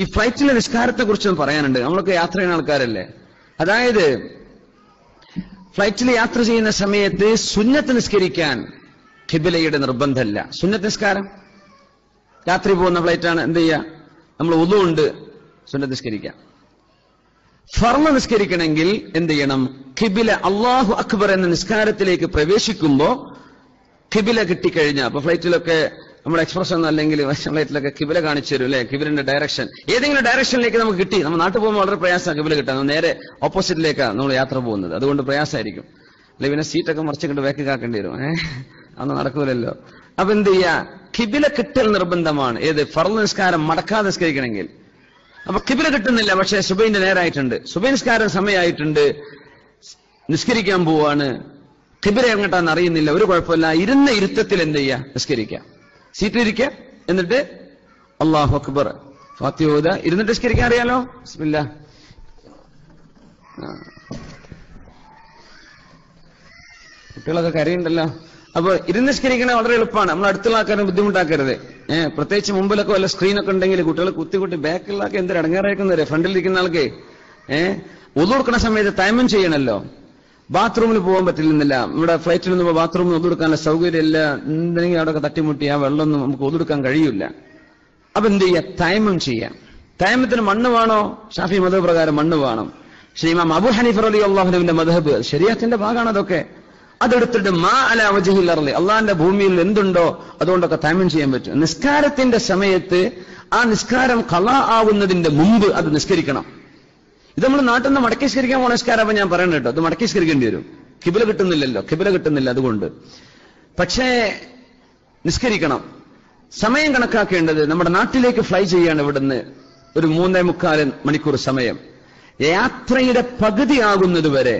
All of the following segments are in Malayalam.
ഈ ഫ്ലൈറ്റിലെ നിസ്കാരത്തെ കുറിച്ചൊന്നും പറയാനുണ്ട്. നമ്മളൊക്കെ യാത്ര ചെയ്യുന്ന ആൾക്കാരല്ലേ. അതായത് ഫ്ലൈറ്റിൽ യാത്ര ചെയ്യുന്ന സമയത്ത് സുന്നത്ത് നിസ്കരിക്കാൻ ഖിബിലയുടെ നിർബന്ധമല്ല. സുന്നത്ത് നിസ്കാരം രാത്രി പോകുന്ന ഫ്ലൈറ്റാണ്, എന്ത് ചെയ്യുക, നമ്മൾ വുളു ഉണ്ട്, സുന്നത്ത് നിസ്കരിക്കാം. ഫർള് നിസ്കരിക്കണമെങ്കിൽ എന്ത് ചെയ്യണം? ഖിബില അല്ലാഹു അക്ബർ എന്ന നിസ്കാരത്തിലേക്ക് പ്രവേശിക്കുമ്പോ ഖിബില കിട്ടിക്കഴിഞ്ഞാൽ, അപ്പൊ ഫ്ലൈറ്റിലൊക്കെ നമ്മുടെ എക്സ്പ്രസ് ഒന്നും അല്ലെങ്കിൽ ഫ്ലൈറ്റിലൊക്കെ ഖിബില കാണിച്ചു തരും അല്ലെ, ഖിബിലിന്റെ ഡയറക്ഷൻ ഏതെങ്കിലും ഡയറക്ഷനിലേക്ക് നമുക്ക് കിട്ടി. നമ്മൾ നാട്ടിൽ പോകുമ്പോൾ വളരെ പ്രയാസമാണ് ഖിബില കിട്ടാൻ, നേരെ ഓപ്പോസിറ്റിലേക്കാണ് നമ്മൾ യാത്ര പോകുന്നത്, അതുകൊണ്ട് പ്രയാസമായിരിക്കും. അല്ലെ പിന്നെ സീറ്റൊക്കെ മറിച്ചിട്ട് ബാക്ക് കാക്കേണ്ടി വരും, അന്ന് നടക്കൂലല്ലോ. അപ്പൊ എന്ത് ചെയ്യാ? ഖിബില കിട്ടൽ നിർബന്ധമാണ്. ഏത്? ഫർള് നിസ്കാരം മടക്കാതെ നിസ്കരിക്കണമെങ്കിൽ. അപ്പൊ ഖിബില കിട്ടുന്നില്ല, പക്ഷേ സുബൈന്റെ നേരായിട്ടുണ്ട്, സുബൈ നിസ്കാരം സമയമായിട്ടുണ്ട്, നിസ്കരിക്കാൻ പോവാണ്, ഖിബില എങ്ങോട്ടാന്ന് അറിയുന്നില്ല, ഒരു കുഴപ്പമില്ല, ഇരുന്ന ഇരുത്തത്തിൽ എന്ത് ചെയ്യാ? നിസ്കരിക്കാം. സീറ്റിലിരിക്കുക, എന്നിട്ട് അല്ലാഹു അക്ബർ ഫാത്തിഹ ഓതുക, ഇരുന്നിട്ട് നിസ്കരിക്കാൻ അറിയാലോ. ബിസ്മില്ലാഹ്. കുട്ടികളൊക്കെ കരയുണ്ടല്ലോ. അപ്പൊ ഇരുന്ന് നിസ്കരിക്കണ വളരെ എളുപ്പമാണ്, നമ്മൾ അടുത്തുള്ള ആൾക്കാരെ ബുദ്ധിമുട്ടാക്കരുത്. പ്രത്യേകിച്ച് മുമ്പിലൊക്കെ വല്ല സ്ക്രീനൊക്കെ ഉണ്ടെങ്കിൽ കുട്ടികൾ കുത്തി ബാക്കിലുള്ള ആൾക്ക് എന്തൊരു അടങ്ങാറായിരിക്കുന്നവരെ, ഫ്രണ്ടിലിരിക്കുന്ന ആൾക്ക് ഒതു കൊടുക്കുന്ന സമയത്ത് തൈമം ചെയ്യണല്ലോ. ബാത്റൂമിൽ പോകാൻ പറ്റില്ലെന്നില്ല, നമ്മുടെ ഫ്ലൈറ്റിൽ നിന്ന് ബാത്റൂമിൽ ഒതുകൊടുക്കാനുള്ള സൗകര്യമില്ല, എന്തെങ്കിലും അവിടെയൊക്കെ തട്ടിമുട്ടി ആ വെള്ളമൊന്നും നമുക്ക് ഒതുകൊടുക്കാൻ കഴിയില്ല. അപ്പൊ എന്ത് ചെയ്യാം? തൈമം ചെയ്യാം. തൈമത്തിന് മണ്ണ് വേണോ? ഷാഫി മദ്ഹബ് പ്രകാരം മണ്ണ് വേണം. പക്ഷേ ഇമാം അബൂ ഹനീഫ റളിയല്ലാഹു അൻഹുവിന്റെ മദ്ഹബ്, ശരീഅത്തിന്റെ ഭാഗമാണ് അതൊക്കെ, അതെടുത്തിട്ട് മാ അലാ വജ്ഹിൽ അർളി, അള്ളാന്റെ ഭൂമിയിൽ എന്തുണ്ടോ അതുകൊണ്ടൊക്കെ തൈമം ചെയ്യാൻ പറ്റും. നിസ്കാരത്തിന്റെ സമയത്ത് ആ നിസ്കാരം ഖളാ ആവുന്നതിന്റെ മുമ്പ് അത് നിസ്കരിക്കണം. ഇത് നമ്മൾ നാട്ടിൽ നിന്ന് മടക്കി നിസ്കരിക്കാൻ പോണ നിസ്കാരം. അപ്പൊ ഞാൻ പറയണം കേട്ടോ, അത് മടക്കി നിസ്കരിക്കേണ്ടി വരും, ഖിബില കിട്ടുന്നില്ലല്ലോ, ഖിബില കിട്ടുന്നില്ല അതുകൊണ്ട്. പക്ഷേ നിസ്കരിക്കണം. സമയം കണക്കാക്കേണ്ടത്, നമ്മുടെ നാട്ടിലേക്ക് ഫ്ലൈ ചെയ്യാണ് ഇവിടുന്ന് ഒരു 3.25 മണിക്കൂർ സമയം. യാത്രയുടെ പകുതി ആകുന്നത് വരെ,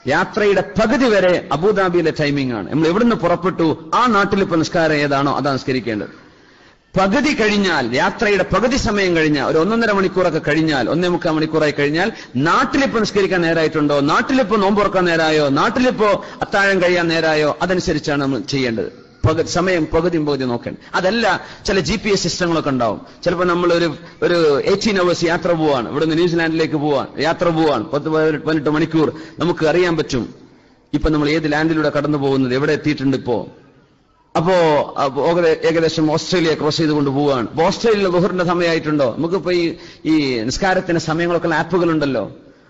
യാത്രയുടെ പകുതി വരെ അബുദാബിയിലെ ടൈമിംഗ് ആണ്. നമ്മൾ എവിടുന്ന് പുറപ്പെട്ടു ആ നാട്ടിൽ ഇപ്പൊ നിസ്കാരം ഏതാണോ അതാണ് നിസ്കരിക്കേണ്ടത്. പകുതി കഴിഞ്ഞാൽ, യാത്രയുടെ പകുതി സമയം കഴിഞ്ഞാൽ, ഒരു 1.5 മണിക്കൂറൊക്കെ കഴിഞ്ഞാൽ, 1.25 മണിക്കൂറായി കഴിഞ്ഞാൽ നാട്ടിലിപ്പോ നിസ്കരിക്കാൻ നേരായിട്ടുണ്ടോ, നാട്ടിലിപ്പോ നോമ്പ് തുറക്കാൻ നേരായോ, നാട്ടിലിപ്പോ അത്താഴം കഴിയാൻ നേരായോ, അതനുസരിച്ചാണ് നമ്മൾ ചെയ്യേണ്ടത്. സമയം പകുതിയും നോക്കേണ്ടത്. അതല്ല, ചില GPS സിസ്റ്റങ്ങളൊക്കെ ഉണ്ടാവും. ചിലപ്പോൾ നമ്മൾ ഒരു 18 hours യാത്ര പോവാണ്, ഇവിടുന്ന് ന്യൂസിലാൻഡിലേക്ക് യാത്ര പോവാൻ 10-18 മണിക്കൂർ നമുക്ക് അറിയാൻ പറ്റും ഇപ്പൊ നമ്മൾ ഏത് ലാൻഡിലൂടെ കടന്നു പോകുന്നത്, എവിടെ എത്തിയിട്ടുണ്ട് ഇപ്പോ. അപ്പോ ഏകദേശം ഓസ്ട്രേലിയ ക്രോസ് ചെയ്തുകൊണ്ട് പോവാണ്. അപ്പൊ ഓസ്ട്രേലിയയിലെ ളുഹറിന്റെ സമയമായിട്ടുണ്ടോ? നമുക്കിപ്പോ ഈ നിസ്കാരത്തിന്റെ സമയങ്ങളൊക്കെ ആപ്പുകൾ ഉണ്ടല്ലോ.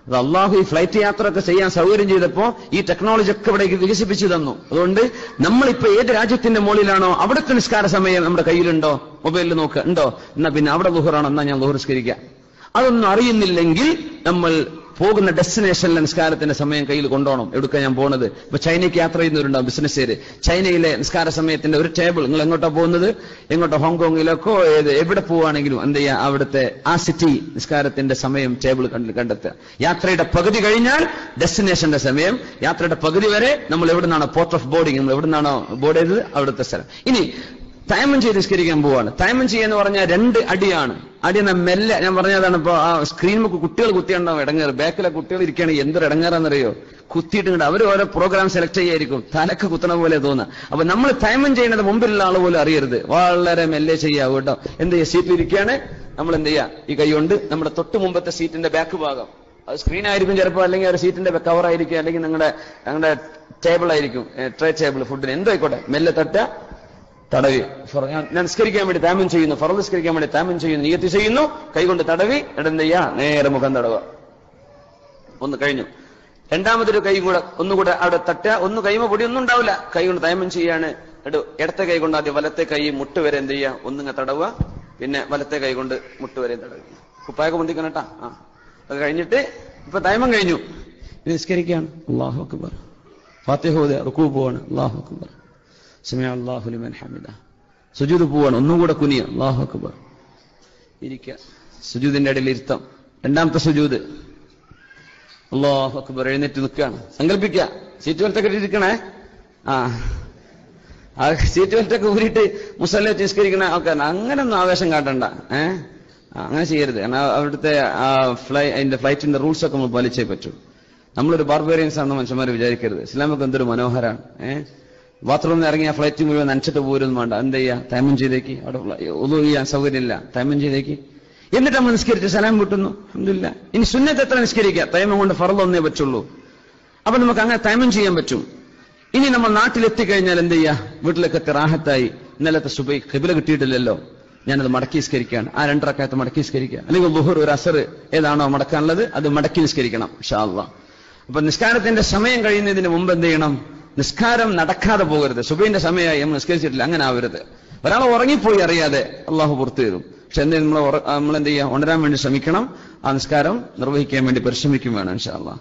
അത് അള്ളാഹു ഈ ഫ്ലൈറ്റ് യാത്രയൊക്കെ ചെയ്യാൻ സൗകര്യം ചെയ്തപ്പോ ഈ ടെക്നോളജി ഒക്കെ ഇവിടെ വികസിപ്പിച്ചു തന്നു. അതുകൊണ്ട് നമ്മളിപ്പോ ഏത് രാജ്യത്തിന്റെ മുകളിലാണോ അവിടുത്തെ നിസ്കാര സമയം നമ്മുടെ കയ്യിലുണ്ടോ, മൊബൈലിൽ നോക്കുക ഉണ്ടോ, എന്നാ പിന്നെ അവിടെ ളുഹറാണോ, എന്നാ ഞാൻ ളുഹർ നിസ്കരിക്കാം. അതൊന്നും അറിയുന്നില്ലെങ്കിൽ നമ്മൾ പോകുന്ന ഡെസ്റ്റിനേഷനിലെ നിസ്കാരത്തിന്റെ സമയം കയ്യിൽ കൊണ്ടുപോകണം. എവിടുക്കാ ഞാൻ പോകുന്നത്? ഇപ്പൊ ചൈനയ്ക്ക് യാത്ര ചെയ്യുന്നവരുണ്ടാവും ബിസിനസ്സുകാര്. ചൈനയിലെ നിസ്കാര സമയത്തിന്റെ ഒരു ടേബിൾ, നിങ്ങൾ എങ്ങോട്ടാ പോകുന്നത്, എങ്ങോട്ടോ ഹോങ്കോങ്ങിലൊക്കെ എവിടെ പോവുകയാണെങ്കിലും എന്ത് ചെയ്യുക, അവിടുത്തെ ആ സിറ്റി നിസ്കാരത്തിന്റെ സമയം ടേബിൾ കണ്ടെത്തുക. യാത്രയുടെ പകുതി കഴിഞ്ഞാൽ ഡെസ്റ്റിനേഷന്റെ സമയം, യാത്രയുടെ പകുതി വരെ നമ്മൾ എവിടുന്നാണോ പോർട്ട് ഓഫ് ബോർഡിംഗ്, നമ്മൾ എവിടുന്നാണോ ബോർഡ് ചെയ്തത് അവിടുത്തെ സ്ഥലം. ഇനി തൈമം ചെയ്ത് നിസ്കരിക്കാൻ പോവാണ്. തൈമം ചെയ്യാന്ന് പറഞ്ഞാൽ 2 അടിയാണ്. അടി എന്ന മെല്ലെ, ഞാൻ പറഞ്ഞതാണ്. ഇപ്പൊ ആ സ്ക്രീനിൽ കുട്ടികൾ കുത്തിയുണ്ടാവും, ഇടങ്ങേറ്. ബാക്കിലെ കുട്ടികൾ ഇരിക്കുകയാണെങ്കിൽ എന്തൊരു ഇടങ്ങേറാന്നറിയോ, കുത്തിയിട്ടുണ്ട്. അവർ ഓരോ പ്രോഗ്രാം സെലക്ട് ചെയ്യായിരിക്കും, തലക്ക് കുത്തണ പോലെ തോന്നുക. അപ്പൊ നമ്മൾ തൈമം ചെയ്യുന്നത് മുമ്പിലുള്ള ആൾ പോലും അറിയരുത്, വളരെ മെല്ലെ ചെയ്യാവൂ കേട്ടോ. എന്ത് ചെയ്യുക? സീറ്റിൽ ഇരിക്കുകയാണ്, നമ്മൾ എന്ത് ചെയ്യുക, ഈ കൈ കൊണ്ട് നമ്മുടെ തൊട്ട് മുമ്പത്തെ സീറ്റിന്റെ ബാക്ക് ഭാഗം, അത് സ്ക്രീൻ ആയിരിക്കും ചിലപ്പോൾ, അല്ലെങ്കിൽ ഒരു സീറ്റിന്റെ കവർ ആയിരിക്കും, അല്ലെങ്കിൽ ഞങ്ങളുടെ ടേബിൾ ആയിരിക്കും, ട്രേ ടേബിൾ, ഫുഡിന് എന്തോ ആയിക്കോട്ടെ, മെല്ലെ തടവി. ഞാൻ നിസ്കരിക്കാൻ വേണ്ടി താമം ചെയ്യുന്നു, ഫർള് നിസ്കരിക്കാൻ വേണ്ടി താമം ചെയ്യുന്നു, നിയ്യത്ത് ചെയ്യുന്നു, കൈകൊണ്ട് തടവി, ഇടം ചെയ്യാ, നേരെ മുഖം തടവുക. ഒന്ന് കഴിഞ്ഞു. രണ്ടാമതൊരു കൈ കൂടെ ഒന്നുകൂടെ അവിടെ തട്ടുക. ഒന്ന് കൈമ പൊടിയൊന്നും ഉണ്ടാവില്ല, കൈ കൊണ്ട് താമം ചെയ്യാണ്. ഇടത്തെ കൈ കൊണ്ട് ആദ്യം വലത്തെ കൈ മുട്ട് വരെ എന്ത് ചെയ്യുക, ഒന്നിങ്ങ തടവുക, പിന്നെ വലത്തെ കൈ കൊണ്ട് മുട്ട് വരെ തടവുക. കുപ്പായൊക്കെ പൊന്തിക്കണം കേട്ടാ. അത് കഴിഞ്ഞിട്ട് ഇപ്പൊ താമം കഴിഞ്ഞു, നിസ്കരിക്കുകയാണ്. അല്ലാഹു അക്ബർ, ഫാത്തിഹ ഓതുക, റുകൂ പോവാണ്, അല്ലാഹു അക്ബർ, സമിഅ അല്ലാഹു ലിമൻ ഹമിദ, സുജൂദ് പോവാണ്, ഒന്നുകൂടെ കുനിയ, അല്ലാഹു അക്ബർ, ഇരിക്കുക, സുജൂദിന്റെ ഇടയിൽ ഇരുത്തം, രണ്ടാമത്തെ സുജൂദ്, അല്ലാഹു അക്ബർ, എഴുന്നേറ്റ് നിൽക്കുകയാണ്. സങ്കല്പിക്കുക, സീറ്റ് ബെൽറ്റൊക്കെ ഇരിക്കണേ. ആ സീറ്റ് ബെൽറ്റൊക്കെ ഊരിയിട്ട് മുസല്ല നിസ്കരിക്കണ ആൾക്കാർ അങ്ങനൊന്നും ആവേശം കാട്ടണ്ട. അങ്ങനെ ചെയ്യരുത്. കാരണം അവിടുത്തെ അതിന്റെ ഫ്ലൈറ്റിന്റെ റൂൾസ് ഒക്കെ നമ്മൾ പാലിച്ചേ പറ്റൂ. നമ്മളൊരു ബാർബേറിയൻസ് ആണെന്ന് മനുഷ്യന്മാർ വിചാരിക്കരുത്. ഇസ്ലാമൊക്കെ എന്തൊരു മനോഹരമാണ്. ബാത്റൂമിൽ നിന്ന് ഇറങ്ങിയ ഫ്ലൈറ്റ് മുഴുവൻ നനച്ചിട്ട് പോരും വേണ്ട. എന്ത് ചെയ്യാ, തൈമം ചെയ്തേക്ക്. അവിടെ ഒന്നും ചെയ്യാൻ സൗകര്യമില്ല, തൈമം ചെയ്തേക്ക്. എന്നിട്ട് നമ്മൾ നിസ്കരിച്ച് സലാം വീട്ടുന്നു. അൽഹംദുലില്ലാഹ്. ഇനി സുന്നത്ത് എത്ര നിസ്കരിക്കുക? തൈമം കൊണ്ട് ഫർള് ഒന്നേ പറ്റുള്ളൂ. അപ്പൊ നമുക്ക് അങ്ങനെ തൈമം ചെയ്യാൻ പറ്റും. ഇനി നമ്മൾ നാട്ടിലെത്തിക്കഴിഞ്ഞാൽ എന്ത് ചെയ്യുക? വീട്ടിലൊക്കെ റാഹത്തായി, ഇന്നലത്തെ സുബൈ ഖിബ്ല കിട്ടിയിട്ടില്ലല്ലോ, ഞാനത് മടക്കി നിസ്കരിക്കുകയാണ്. ആ 2 റക്അത്ത് മടക്കി നിസ്കരിക്കുക. അല്ലെങ്കിൽ ളുഹർ, ഒരു അസർ ഏതാണോ മടക്കാനുള്ളത് അത് മടക്കി നിസ്കരിക്കണം ഇൻഷാ അല്ലാഹ്. അപ്പൊ നിസ്കാരത്തിന്റെ സമയം കഴിയുന്നതിന് മുമ്പ് എന്ത് ചെയ്യണം? നിസ്കാരം നടക്കാതെ പോകരുത്. സുബൈന്റെ സമയമായി നമ്മൾ നിസ്കരിച്ചിട്ടില്ല, അങ്ങനെ ആവരുത്. ഒരാൾ ഉറങ്ങിപ്പോയി അറിയാതെ, അള്ളാഹു പുറത്തു തരും. പക്ഷെ എന്തെങ്കിലും നമ്മൾ എന്ത് ചെയ്യുക? ഉണരാൻ വേണ്ടി ശ്രമിക്കണം. ആ നിസ്കാരം നിർവഹിക്കാൻ വേണ്ടി പരിശ്രമിക്കും വേണം ഇൻഷാ അല്ലാഹ്.